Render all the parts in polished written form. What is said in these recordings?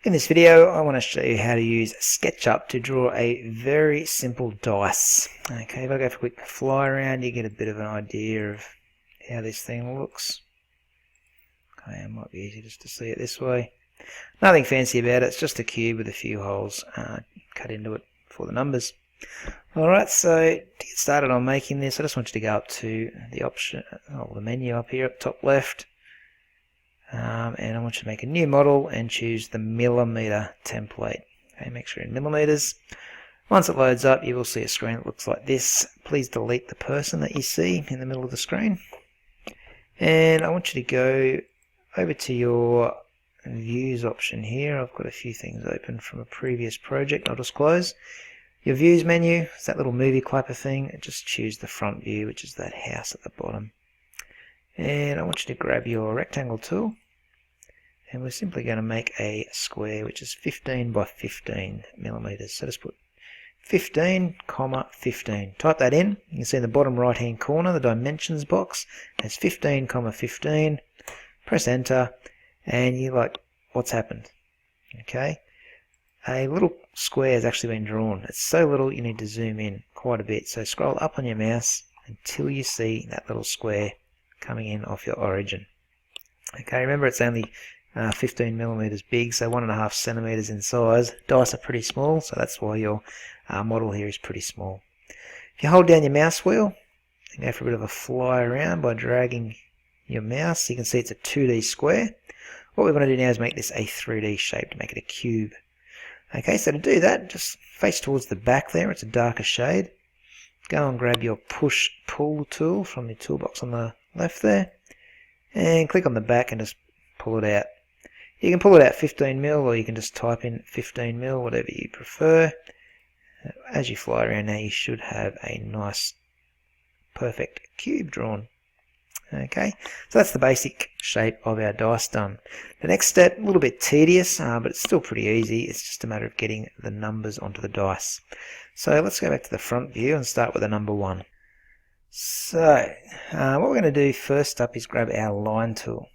In this video, I want to show you how to use SketchUp to draw a very simple dice. Okay, if I go for a quick fly around, you get a bit of an idea of how this thing looks. Okay, it might be easy just to see it this way. Nothing fancy about it, it's just a cube with a few holes cut into it for the numbers. Alright, so to get started on making this, I just want you to go up to the option, the menu up here at top left. And I want you to make a new model and choose the millimeter template. Okay, make sure you're in millimeters. Once it loads up, you will see a screen that looks like this. Please delete the person that you see in the middle of the screen. And I want you to go over to your views option here. I've got a few things open from a previous project I'll just close. Your views menu, it's that little movie clapper thing. Just choose the front view, which is that house at the bottom. And I want you to grab your rectangle tool. And we're simply going to make a square which is 15 by 15 millimeters. So just put 15, 15. Type that in. You can see in the bottom right hand corner the dimensions box has 15, 15. Press enter and you're like, what's happened? Okay. A little square has actually been drawn. It's so little you need to zoom in quite a bit. So scroll up on your mouse until you see that little square coming in off your origin. Okay, remember it's only 15 millimeters big, so 1.5 centimeters in size. Dice are pretty small, so that's why your model here is pretty small. If you hold down your mouse wheel and go for a bit of a fly around by dragging your mouse, you can see it's a 2D square. What we want to do now is make this a 3D shape, to make it a cube. Okay, so to do that, just face towards the back there, it's a darker shade. Go and grab your push-pull tool from your toolbox on the left there, and click on the back and just pull it out. You can pull it out 15 mil, or you can just type in 15 mil, whatever you prefer. As you fly around now, you should have a nice, perfect cube drawn. Okay, so that's the basic shape of our dice done. The next step, a little bit tedious, but it's still pretty easy. It's just a matter of getting the numbers onto the dice. So let's go back to the front view and start with the number 1. So what we're going to do first up is grab our line tool.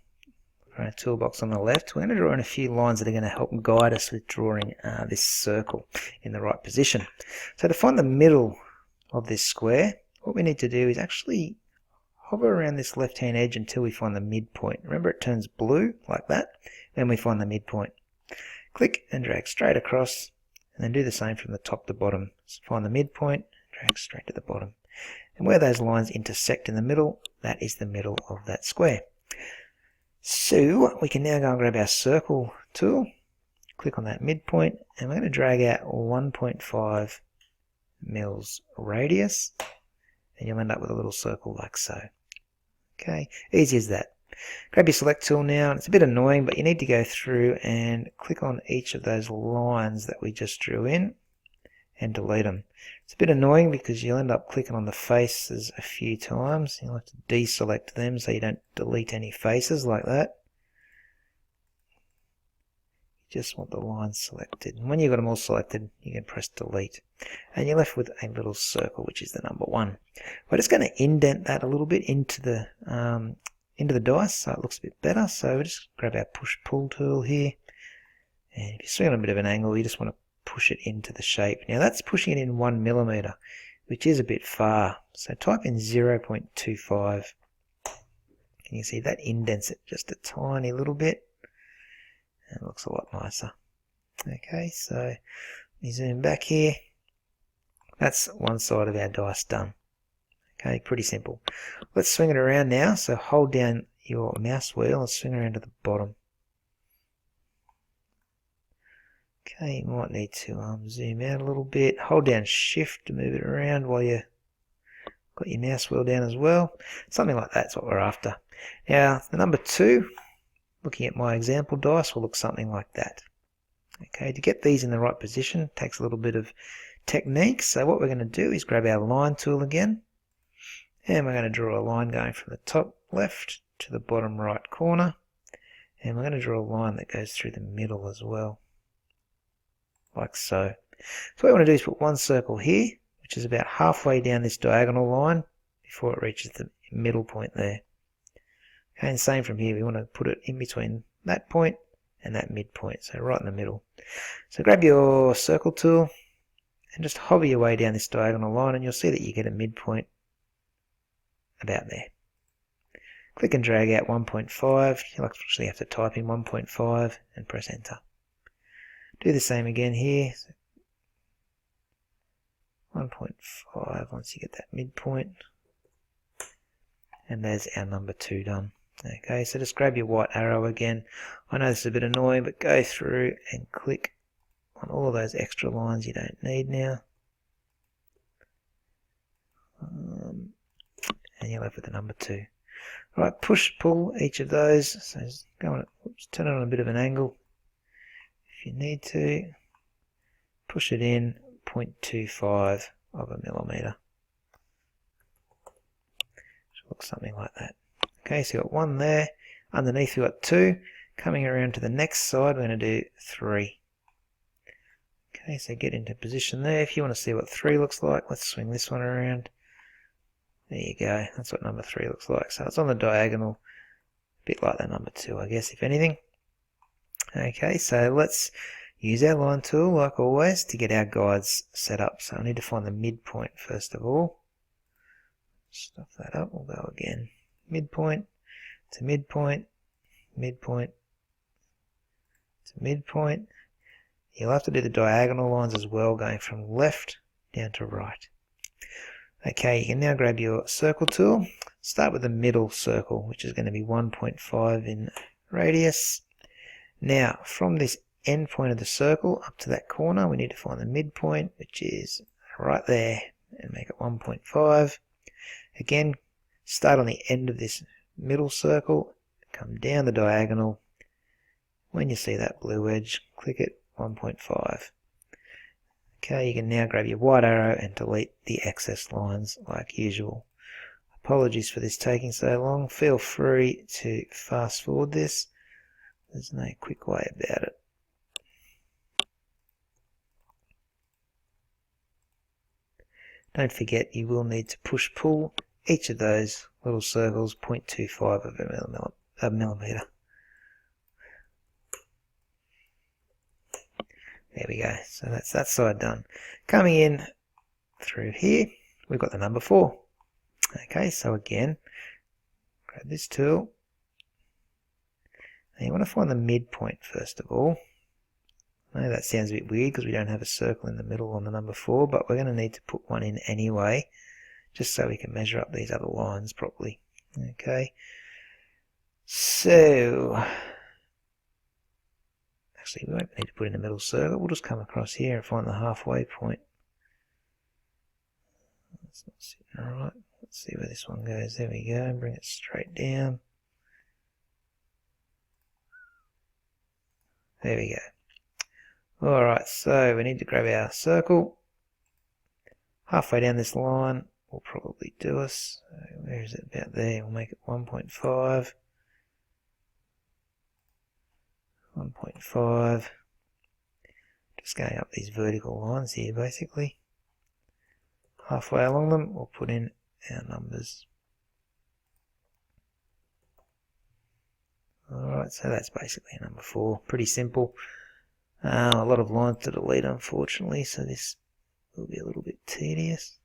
Our toolbox on the left. We're going to draw in a few lines that are going to help guide us with drawing this circle in the right position. So to find the middle of this square, what we need to do is actually hover around this left hand edge until we find the midpoint. Remember, it turns blue like that, then we find the midpoint. Click and drag straight across, and then do the same from the top to bottom. So find the midpoint, drag straight to the bottom. And where those lines intersect in the middle, that is the middle of that square. So we can now go and grab our circle tool, click on that midpoint, and we're going to drag out 1.5 mils radius, and you'll end up with a little circle like so. Okay, easy as that. Grab your select tool now, and it's a bit annoying, but you need to go through and click on each of those lines that we just drew in and delete them. It's a bit annoying because you'll end up clicking on the faces a few times. You'll have to deselect them so you don't delete any faces like that. You just want the lines selected. And when you've got them all selected, you can press delete. And you're left with a little circle, which is the number 1. We're just going to indent that a little bit into the dice so it looks a bit better. So we'll just grab our push-pull tool here. And if you're swinging on a bit of an angle, you just want to push it into the shape. Now that's pushing it in 1 millimeter, which is a bit far. So type in 0.25. And you see that indents it just a tiny little bit. And it looks a lot nicer. Okay, so we zoom back here. That's one side of our dice done. Okay, pretty simple. Let's swing it around now. So hold down your mouse wheel and swing around to the bottom. Okay, you might need to zoom out a little bit. Hold down shift to move it around while you got your mouse wheel down as well. Something like that's what we're after. Now, the number 2, looking at my example dice, will look something like that. Okay, to get these in the right position takes a little bit of technique. So what we're going to do is grab our line tool again. And we're going to draw a line going from the top left to the bottom right corner. And we're going to draw a line that goes through the middle as well. Like so. So what we want to do is put one circle here, which is about halfway down this diagonal line before it reaches the middle point there. Okay, and same from here, we want to put it in between that point and that midpoint, so right in the middle. So grab your circle tool and just hover your way down this diagonal line, and you'll see that you get a midpoint about there. Click and drag out 1.5. You'll actually have to type in 1.5 and press enter. Do the same again here. 1.5 once you get that midpoint. And there's our number 2 done. Okay, so just grab your white arrow again. I know this is a bit annoying, but go through and click on all of those extra lines you don't need now. And you're left with the number 2. Right, push, pull each of those. So just go on, turn it on a bit of an angle. If you need to, push it in 0.25 of a millimeter. Should look something like that. Okay, so you've got 1 there. Underneath you've got 2. Coming around to the next side, we're going to do 3. Okay, so get into position there. If you want to see what 3 looks like, let's swing this one around. There you go, that's what number 3 looks like. So it's on the diagonal, a bit like the number 2, I guess, if anything. Okay, so let's use our line tool, like always, to get our guides set up. So I need to find the midpoint first of all. Stuff that up, we'll go again. Midpoint to midpoint, midpoint to midpoint. You'll have to do the diagonal lines as well, going from left down to right. Okay, you can now grab your circle tool. Start with the middle circle, which is going to be 1.5 in radius. Now, from this end point of the circle up to that corner, we need to find the midpoint, which is right there, and make it 1.5. Again, start on the end of this middle circle, come down the diagonal. When you see that blue edge, click it, 1.5. Okay, you can now grab your white arrow and delete the excess lines like usual. Apologies for this taking so long. Feel free to fast forward this. There's no quick way about it. Don't forget you will need to push pull each of those little circles 0.25 of a millimeter. There we go, so that's that side done. Coming in through here, we've got the number 4. Okay, so again, grab this tool. And you want to find the midpoint first of all. I know that sounds a bit weird because we don't have a circle in the middle on the number 4, but we're going to need to put one in anyway, just so we can measure up these other lines properly. Okay, so actually we won't need to put in a middle circle, we'll just come across here and find the halfway point. That's not sitting right. Let's see where this one goes. There we go, bring it straight down. There we go. Alright, so we need to grab our circle. Halfway down this line will probably do us. So where is it? About there. We'll make it 1.5. 1.5. Just going up these vertical lines here basically. Halfway along them we'll put in our numbers. Alright, so that's basically number 4. Pretty simple. A lot of lines to delete unfortunately, so this will be a little bit tedious.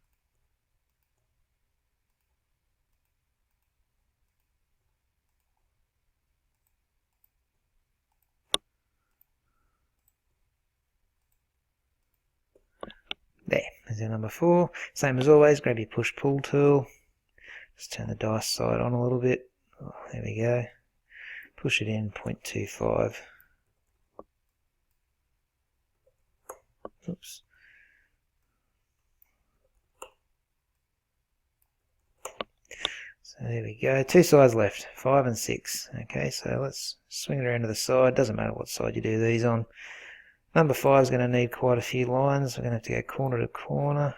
There's our number 4. Same as always, grab your push-pull tool. Just turn the dice side on a little bit. Oh, there we go. Push it in 0.25. Oops. So there we go. 2 sides left, 5 and 6. Okay, so let's swing it around to the side. Doesn't matter what side you do these on. Number 5 is going to need quite a few lines. We're going to have to go corner to corner.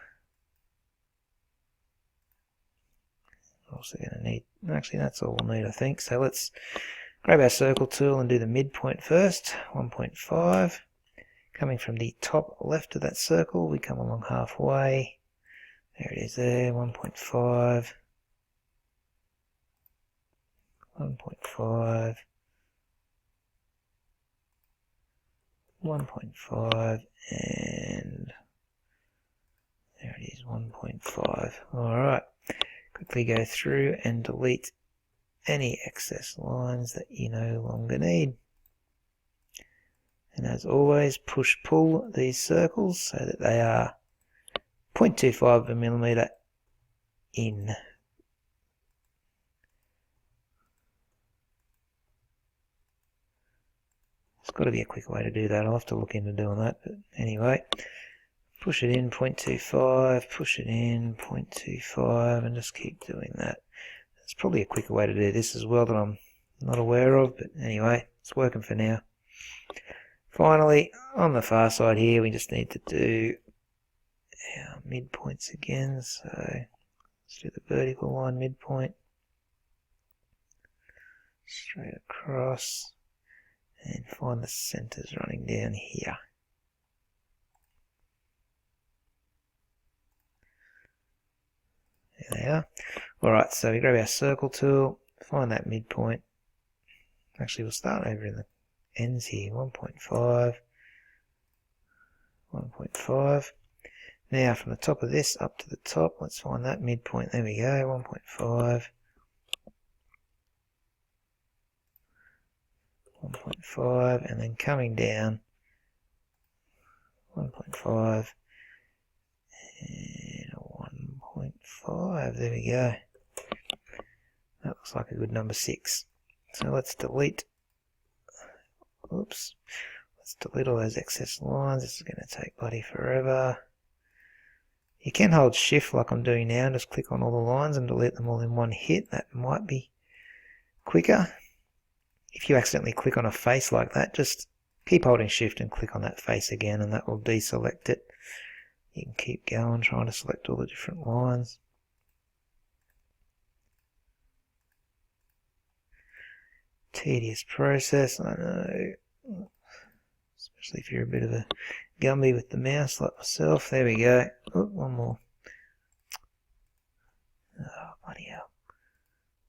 Also going to need, actually that's all we'll need I think. So let's grab our circle tool and do the midpoint first, 1.5. Coming from the top left of that circle, we come along halfway. There it is there, 1.5. 1.5. 1.5, and there it is, 1.5. Alright, quickly go through and delete any excess lines that you no longer need. And as always, push-pull these circles so that they are 0.25 of a millimetre in. There's got to be a quick way to do that. I'll have to look into doing that. But anyway, push it in 0.25, push it in 0.25, and just keep doing that. There's probably a quicker way to do this as well that I'm not aware of, but anyway, it's working for now. Finally, on the far side here, we just need to do our midpoints again. So let's do the vertical line midpoint. Straight across. And find the centers running down here. There they are. Alright, so we grab our circle tool, find that midpoint. Actually, we'll start over in the ends here. 1.5. 1.5. Now from the top of this up to the top, let's find that midpoint. There we go, 1.5. 1.5, and then coming down 1.5 and 1.5. There we go. That looks like a good number 6. So let's delete. Oops. Let's delete all those excess lines. This is going to take bloody forever. You can hold shift like I'm doing now and just click on all the lines and delete them all in one hit. That might be quicker. If you accidentally click on a face like that, just keep holding shift and click on that face again and that will deselect it. You can keep going trying to select all the different lines. Tedious process, I know. Especially if you're a bit of a Gumby with the mouse like myself. There we go. Oh, one more. Oh, bloody hell.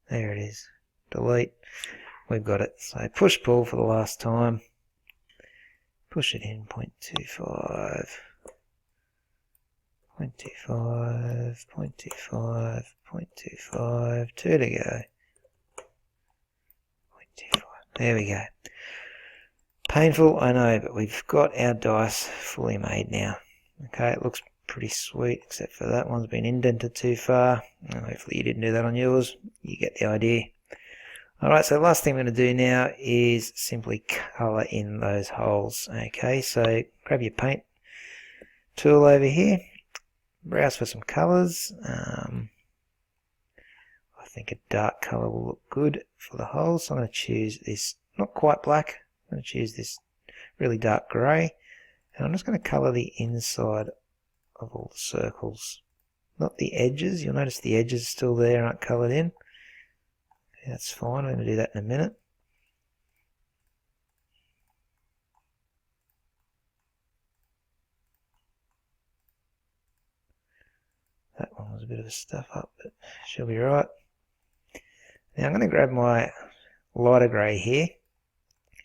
There it is. Delete. We've got it. So push pull for the last time. Push it in 0.25. 0.25, 0.25, 0.25, 2 to go. 0.25. There we go. Painful, I know, but we've got our dice fully made now. Okay, it looks pretty sweet, except for that one's been indented too far. Hopefully you didn't do that on yours. You get the idea. Alright, so the last thing I'm going to do now is simply colour in those holes. Okay, so grab your paint tool over here, browse for some colours. I think a dark colour will look good for the holes, so I'm going to choose this, not quite black, I'm going to choose this really dark grey, and I'm just going to colour the inside of all the circles, not the edges. You'll notice the edges are still there, aren't coloured in. That's fine, I'm going to do that in a minute. That one was a bit of a stuff up, but she'll be right. Now I'm going to grab my lighter grey here,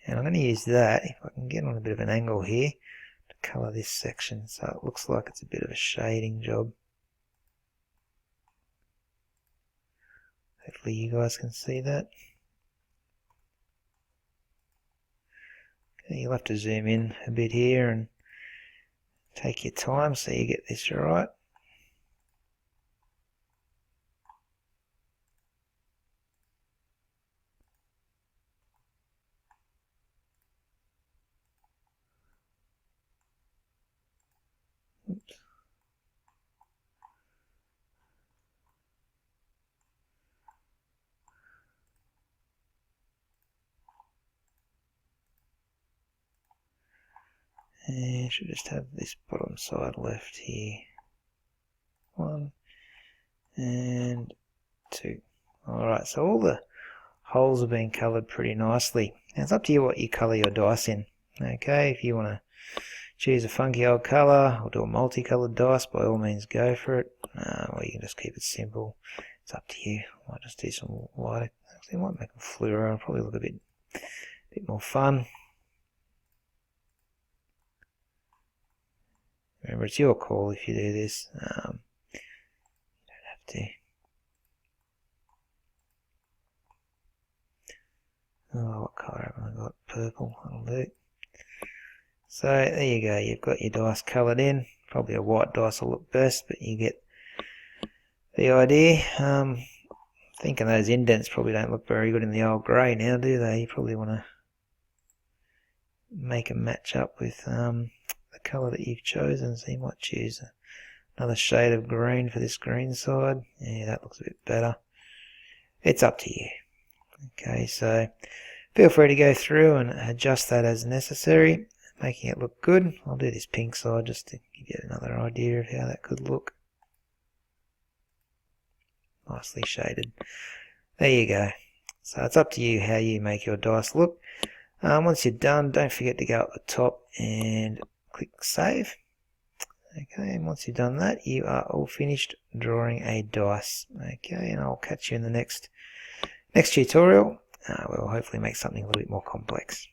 and I'm going to use that, if I can get on a bit of an angle here, to colour this section so it looks like it's a bit of a shading job. Hopefully you guys can see that. Okay, you'll have to zoom in a bit here and take your time so you get this right. Oops. And should just have this bottom side left here. 1 and 2. Alright, so all the holes are being coloured pretty nicely. Now it's up to you what you colour your dice in. Okay, if you want to choose a funky old colour or do a multicoloured dice, by all means go for it. Or you can just keep it simple. It's up to you. I might just do some lighter. Actually, I might make them fluoro. It'll probably look a bit more fun. Remember, it's your call if you do this. You don't have to. Oh, what colour have I got? Purple. That'll do. So there you go. You've got your dice coloured in. Probably a white dice will look best, but you get the idea. Thinking those indents probably don't look very good in the old grey now, do they? You probably want to make them match up with the colour that you've chosen. So you might choose another shade of green for this green side. Yeah, that looks a bit better. It's up to you. Okay, so feel free to go through and adjust that as necessary, making it look good. I'll do this pink side just to give you another idea of how that could look. Nicely shaded. There you go. So it's up to you how you make your dice look. Once you're done, don't forget to go up the top and click save. Okay, and once you've done that, you are all finished drawing a dice. Okay, and I'll catch you in the next tutorial. We'll hopefully make something a little bit more complex.